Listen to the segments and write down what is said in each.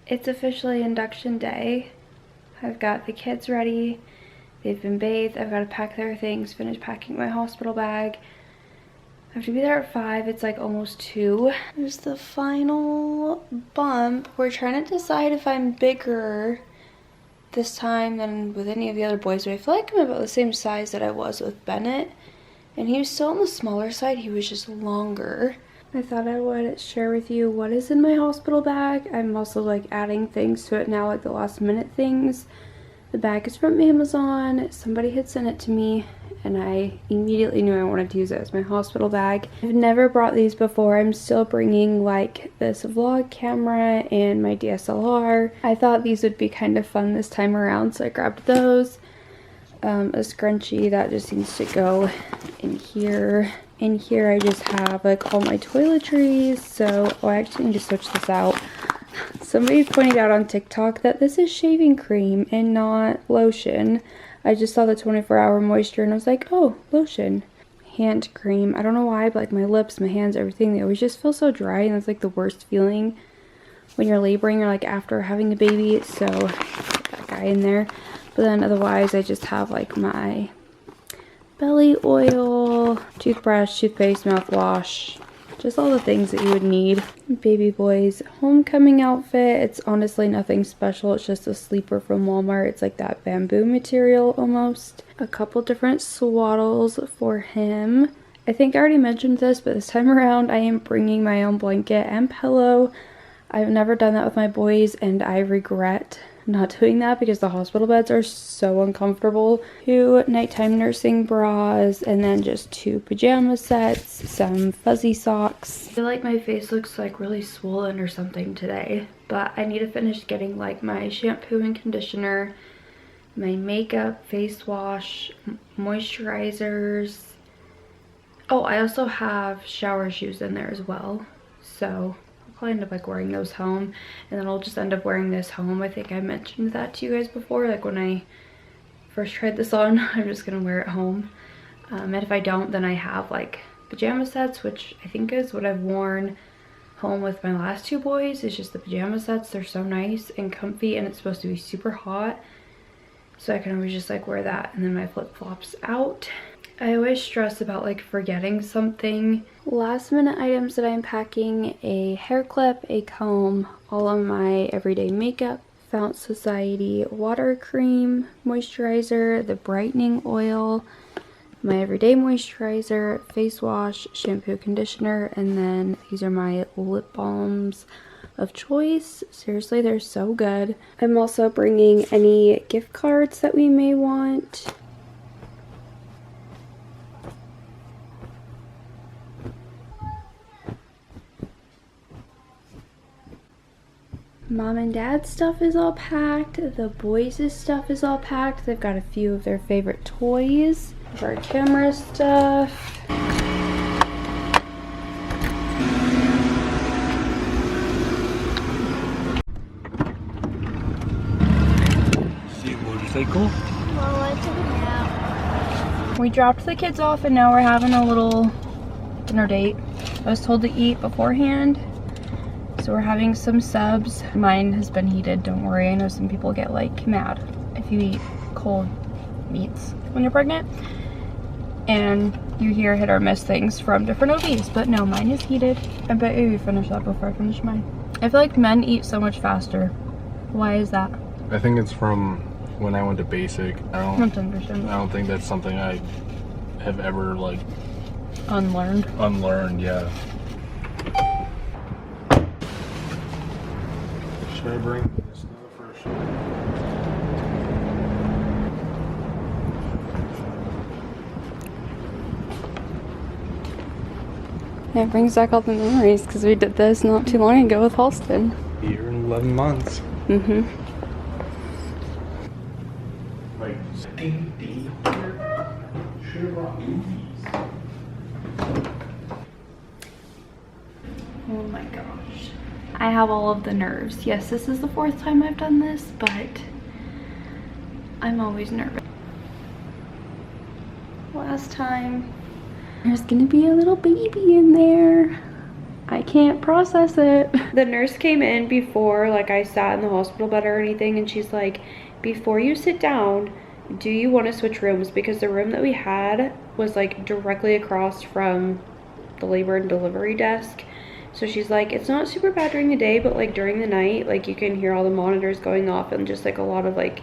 It's officially induction day. I've got the kids ready. They've been bathed. I've got to pack their things, finish packing my hospital bag. I have to be there at 5. It's like almost 2. There's the final bump. We're trying to decide if I'm bigger this time than with any of the other boys, but I feel like I'm about the same size that I was with Bennett. And he was still on the smaller side. He was just longer. I thought I would share with you what is in my hospital bag. I'm also like adding things to it now, like the last minute things. The bag is from Amazon. Somebody had sent it to me and I immediately knew I wanted to use it as my hospital bag. I've never brought these before. I'm still bringing like this vlog camera and my DSLR. I thought these would be kind of fun this time around, so I grabbed those. A scrunchie that just needs to go in here. In here I just have like all my toiletries. So, oh, I actually need to switch this out. Somebody pointed out on TikTok that this is shaving cream and not lotion. I just saw the 24-hour moisture and I was like, oh, lotion. Hand cream. I don't know why, but like my lips, my hands, everything, they always just feel so dry, and that's like the worst feeling when you're laboring or like after having a baby. So put that guy in there. But then otherwise I just have like my belly oil, toothbrush, toothpaste, mouthwash, just all the things that you would need. Baby boy's homecoming outfit. It's honestly nothing special. It's just a sleeper from Walmart. It's like that bamboo material almost. A couple different swaddles for him. I think I already mentioned this, but this time around I am bringing my own blanket and pillow. I've never done that with my boys and I regret not doing that because the hospital beds are so uncomfortable. 2 nighttime nursing bras, and then just 2 pajama sets, some fuzzy socks. I feel like my face looks like really swollen or something today, but I need to finish getting like my shampoo and conditioner, my makeup, face wash, moisturizers. Oh, I also have shower shoes in there as well, so I'll end up like wearing those home, and then I'll just end up wearing this home. I think I mentioned that to you guys before, like when I first tried this on. I'm just gonna wear it home, and if I don't, then I have like pajama sets, which I think is what I've worn home with my last 2 boys. It's just the pajama sets. They're so nice and comfy, and it's supposed to be super hot, so I can always just like wear that, and then my flip-flops out. I always stress about like forgetting something. Last minute items that I'm packing: a hair clip, a comb, all of my everyday makeup, Fountain Society water cream, moisturizer, the brightening oil, my everyday moisturizer, face wash, shampoo, conditioner, and then these are my lip balms of choice. Seriously, they're so good. I'm also bringing any gift cards that we may want. Mom and Dad's stuff is all packed. The boys' stuff is all packed. They've got a few of their favorite toys. Our camera stuff. See a motorcycle? Well, I took a nap. We dropped the kids off and now we're having a little dinner date. I was told to eat beforehand, so we're having some subs. Mine has been heated, don't worry. I know some people get like mad if you eat cold meats when you're pregnant and you hear hit or miss things from different OBs, but no, mine is heated. I bet you finish that before I finish mine. I feel like men eat so much faster. Why is that? I think it's from when I went to basic. I don't think that's something I have ever like unlearned, yeah. Should I bring this stuff or should Yeah, it brings back all the memories because we did this not too long ago with Halston. I? Year and 11 months. Mm-hmm. Like, should have brought movies. Oh my gosh. I have all of the nerves. Yes, this is the 4th time I've done this, but I'm always nervous. Last time, there's gonna be a little baby in there. I can't process it. The nurse came in before like I sat in the hospital bed or anything, and she's like, before you sit down, do you want to switch rooms? Because the room that we had was like directly across from the labor and delivery desk. So she's like, it's not super bad during the day, but like during the night, like you can hear all the monitors going off and just like a lot of like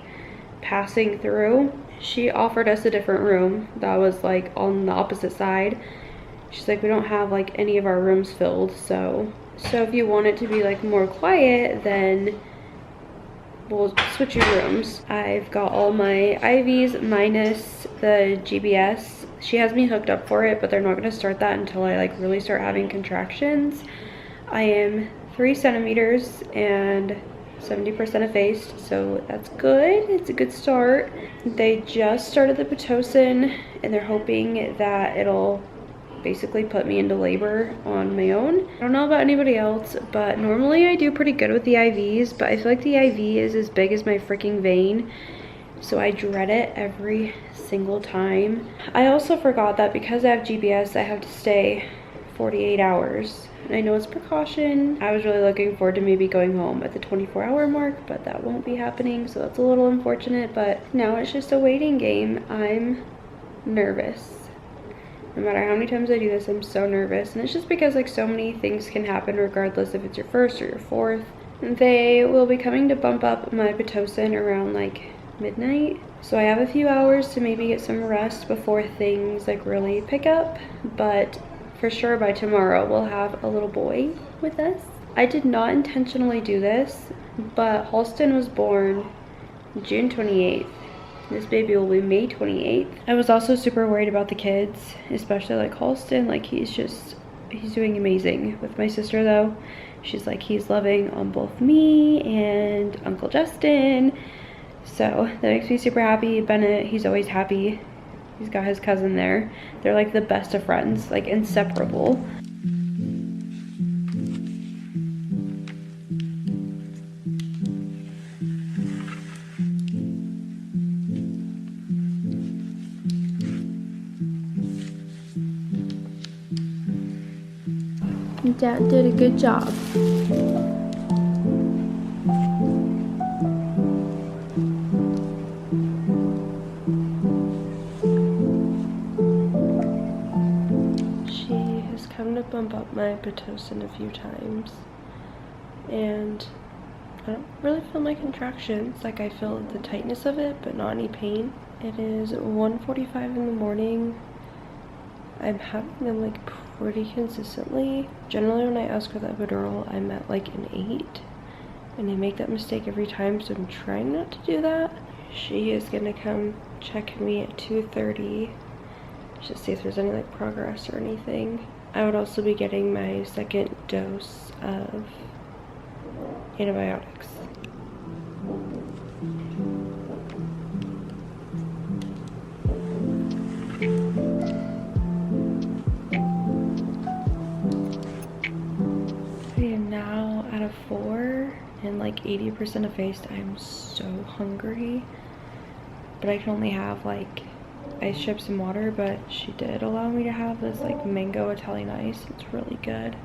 passing through. She offered us a different room that was like on the opposite side. She's like, we don't have like any of our rooms filled, so if you want it to be like more quiet, then we'll switch your rooms. I've got all my IVs minus the GBS. She has me hooked up for it, but they're not going to start that until I like really start having contractions. I am 3 centimeters and 70% effaced, so that's good. It's a good start. They just started the Pitocin, and they're hoping that it'll basically put me into labor on my own. I don't know about anybody else, but normally I do pretty good with the IVs, but I feel like the IV is as big as my freaking vein, so I dread it every single time. I also forgot that because I have GBS, I have to stay 48 hours. I know it's precaution. I was really looking forward to maybe going home at the 24-hour mark, but that won't be happening, so that's a little unfortunate. But now it's just a waiting game. I'm nervous. No matter how many times I do this, I'm so nervous. And it's just because like so many things can happen regardless if it's your first or your fourth. They will be coming to bump up my Pitocin around like midnight. So I have a few hours to maybe get some rest before things like really pick up. But for sure by tomorrow we'll have a little boy with us. I did not intentionally do this, but Halston was born June 28th. This baby will be May 28th. I was also super worried about the kids, especially like Halston. Like he's doing amazing. With my sister though, she's like, he's loving on both me and Uncle Justin. So that makes me super happy. Bennett, he's always happy. He's got his cousin there. They're like the best of friends, like inseparable. Dad did a good job. She has come to bump up my Pitocin a few times, and I don't really feel my contractions. Like I feel the tightness of it, but not any pain. It is 1:45 in the morning. I'm having them like pretty consistently. Generally when I ask for the epidural, I'm at like an 8, and I make that mistake every time, so I'm trying not to do that. She is gonna come check me at 2:30 just see if there's any like progress or anything. I would also be getting my second dose of antibiotics. Out of 4 and like 80% effaced. I'm so hungry, but I can only have like ice chips and water, but she did allow me to have this like mango Italian ice. It's really good.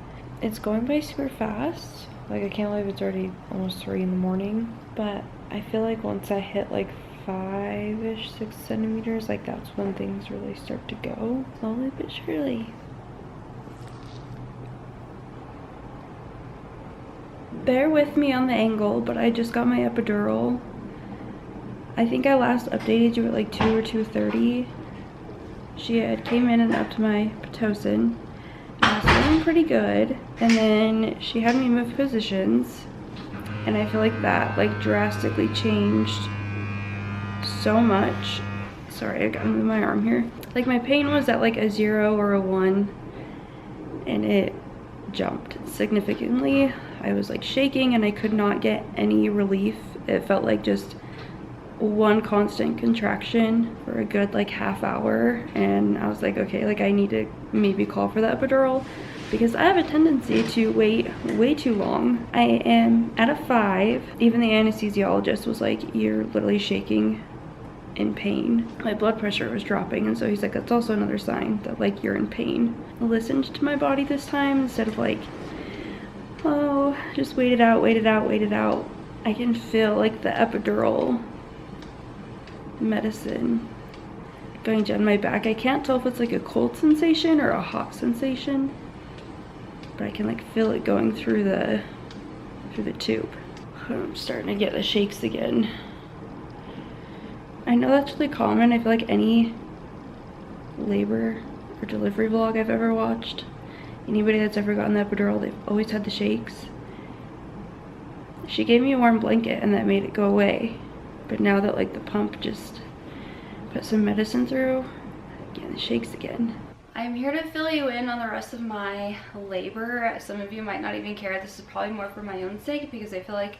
It's going by super fast. Like I can't believe it's already almost 3 in the morning, but I feel like once I hit like 5-ish, 6 centimeters, like that's when things really start to go slowly but surely. Bear with me on the angle, but I just got my epidural. I think I last updated you at like 2 or 2:30. She had came in and upped my Pitocin. I was feeling pretty good, and then she had me move positions, and I feel like that like drastically changed so much. Sorry, I gotta move my arm here. Like my pain was at like a 0 or a 1, and it jumped significantly. I was like shaking and I could not get any relief. It felt like just one constant contraction for a good like half hour, and I was like, okay, like I need to maybe call for the epidural because I have a tendency to wait way too long. I am at a 5. Even the anesthesiologist was like, you're literally shaking in pain. My blood pressure was dropping, and so he's like, that's also another sign that like you're in pain. I listened to my body this time instead of like Oh, just wait it out, wait it out, wait it out. I can feel like the epidural medicine going down my back. I can't tell if it's like a cold sensation or a hot sensation, but I can like feel it going through the tube. I'm starting to get the shakes again. I know that's really common. I feel like any labor or delivery vlog I've ever watched, anybody that's ever gotten the epidural, they've always had the shakes. She gave me a warm blanket and that made it go away. But now that like the pump just put some medicine through, again, the shakes again. I'm here to fill you in on the rest of my labor. Some of you might not even care. This is probably more for my own sake because I feel like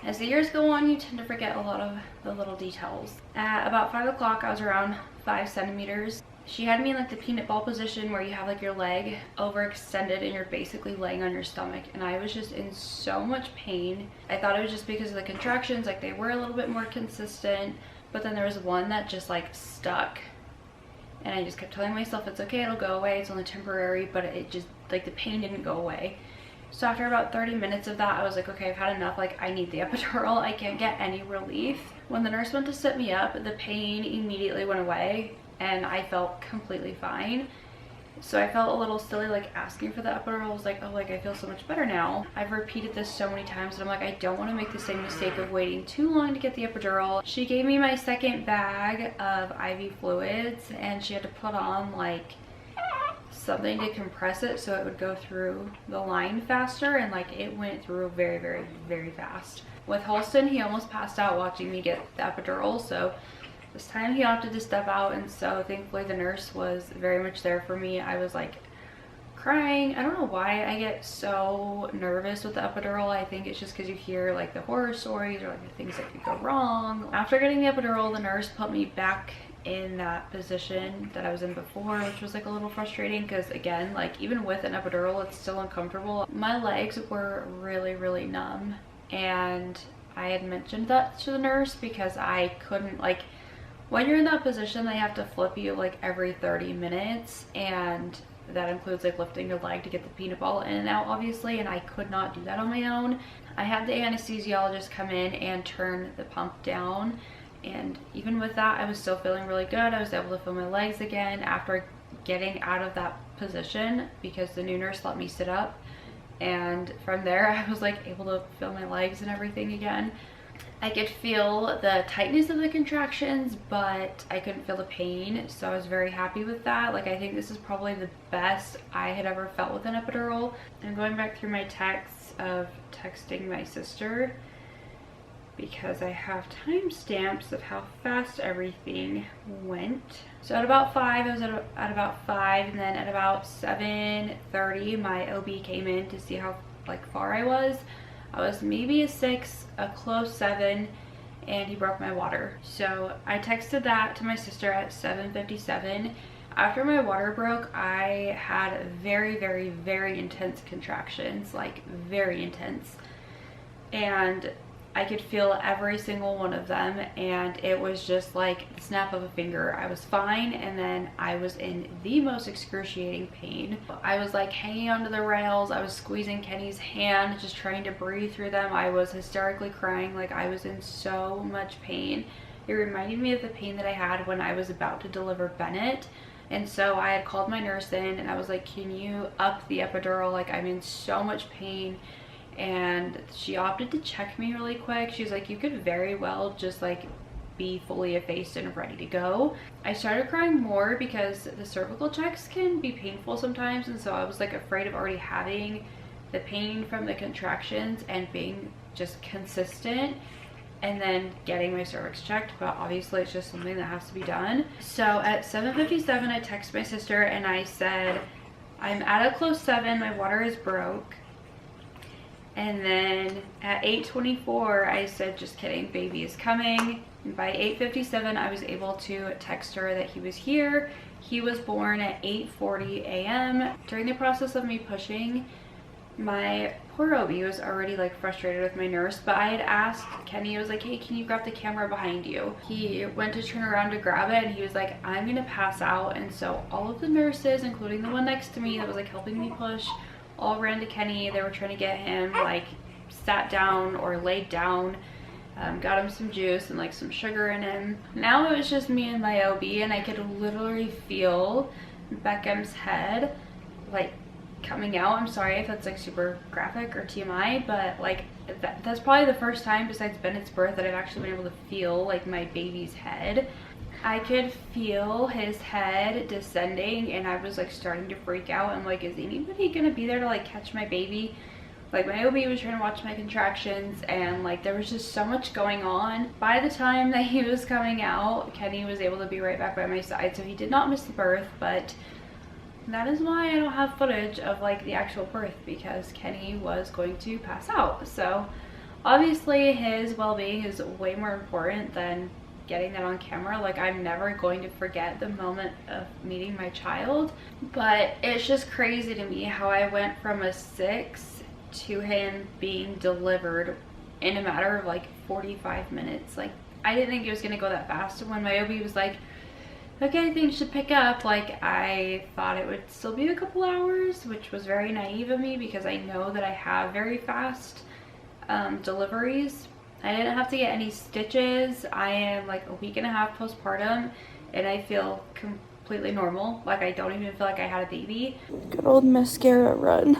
as the years go on, you tend to forget a lot of the little details. At about 5 o'clock, I was around 5 centimeters. She had me in like the peanut ball position where you have like your leg overextended and you're basically laying on your stomach, and I was just in so much pain. I thought it was just because of the contractions, like they were a little bit more consistent, but then there was one that just like stuck, and I just kept telling myself it's okay, it'll go away, it's only temporary, but it just like the pain didn't go away. So after about 30 minutes of that, I was like, okay, I've had enough, like I need the epidural, I can't get any relief. When the nurse went to sit me up, the pain immediately went away and I felt completely fine. So I felt a little silly like asking for the epidural. I was like, oh, like I feel so much better now. I've repeated this so many times and I'm like, I don't want to make the same mistake of waiting too long to get the epidural. She gave me my second bag of IV fluids and she had to put on like something to compress it so it would go through the line faster, and like it went through very, very, very fast. With Holston, he almost passed out watching me get the epidural, so this time he opted to step out, and so thankfully the nurse was very much there for me. I was like crying. I don't know why I get so nervous with the epidural. I think it's just because you hear like the horror stories or like the things that could go wrong. After getting the epidural, the nurse put me back in that position that I was in before, which was like a little frustrating because again, like even with an epidural, it's still uncomfortable. My legs were really, really numb, and I had mentioned that to the nurse because I couldn't, like when you're in that position, they have to flip you like every 30 minutes, and that includes like lifting your leg to get the peanut ball in and out obviously, and I could not do that on my own. I had the anesthesiologist come in and turn the pump down, and even with that I was still feeling really good. I was able to feel my legs again after getting out of that position because the new nurse let me sit up, and from there I was like able to feel my legs and everything again. I could feel the tightness of the contractions, but I couldn't feel the pain, so I was very happy with that. Like I think this is probably the best I had ever felt with an epidural. I'm going back through my texts of texting my sister because I have timestamps of how fast everything went. So at about 5, I was at about 5, and then at about 7:30 my OB came in to see how like far I was. I was maybe a 6, a close 7, and he broke my water. So I texted that to my sister at 7:57. After my water broke, I had very, very, very intense contractions, like very intense. And I could feel every single one of them, and it was just like the snap of a finger. I was fine, and then I was in the most excruciating pain. I was like hanging onto the rails. I was squeezing Kenny's hand, just trying to breathe through them. I was hysterically crying. Like I was in so much pain. It reminded me of the pain that I had when I was about to deliver Bennett. And so I had called my nurse in and I was like, can you up the epidural? Like I'm in so much pain. And she opted to check me really quick. She was like, you could very well just like be fully effaced and ready to go. I started crying more because the cervical checks can be painful sometimes, and so I was like afraid of already having the pain from the contractions and being just consistent and then getting my cervix checked, but obviously it's just something that has to be done. So at 7:57 I texted my sister and I said, I'm at a close 7, my water is broke. And then at 8:24 I said, just kidding, baby is coming. And by 8:57 I was able to text her that he was here. He was born at 8:40 a.m. During the process of me pushing, my poor OB was already like frustrated with my nurse, but I had asked Kenny, I was like, hey, can you grab the camera behind you? He went to turn around to grab it and he was like, I'm gonna pass out. And so all of the nurses, including the one next to me that was like helping me push, all ran to Kenny. They were trying to get him like sat down or laid down. Got him some juice and like some sugar in him. Now it was just me and my OB, and I could literally feel Beckham's head like coming out. I'm sorry if that's like super graphic or TMI, but like that's probably the first time besides Bennett's birth that I've actually been able to feel like my baby's head. I could feel his head descending, and I was like starting to freak out. I'm like, is anybody gonna be there to like catch my baby? Like my OB was trying to watch my contractions, and like there was just so much going on. By the time that he was coming out, Kenny was able to be right back by my side, so he did not miss the birth. But that is why I don't have footage of like the actual birth, because Kenny was going to pass out. So obviously his well-being is way more important than getting that on camera. Like I'm never going to forget the moment of meeting my child, but it's just crazy to me how I went from a 6 to him being delivered in a matter of like 45 minutes. Like I didn't think it was gonna go that fast. And when my OB was like, okay, things should pick up, like I thought it would still be a couple hours, which was very naive of me because I know that I have very fast deliveries. I didn't have to get any stitches. I am like a week and a half postpartum, and I feel completely normal. Like I don't even feel like I had a baby. Good old mascara run.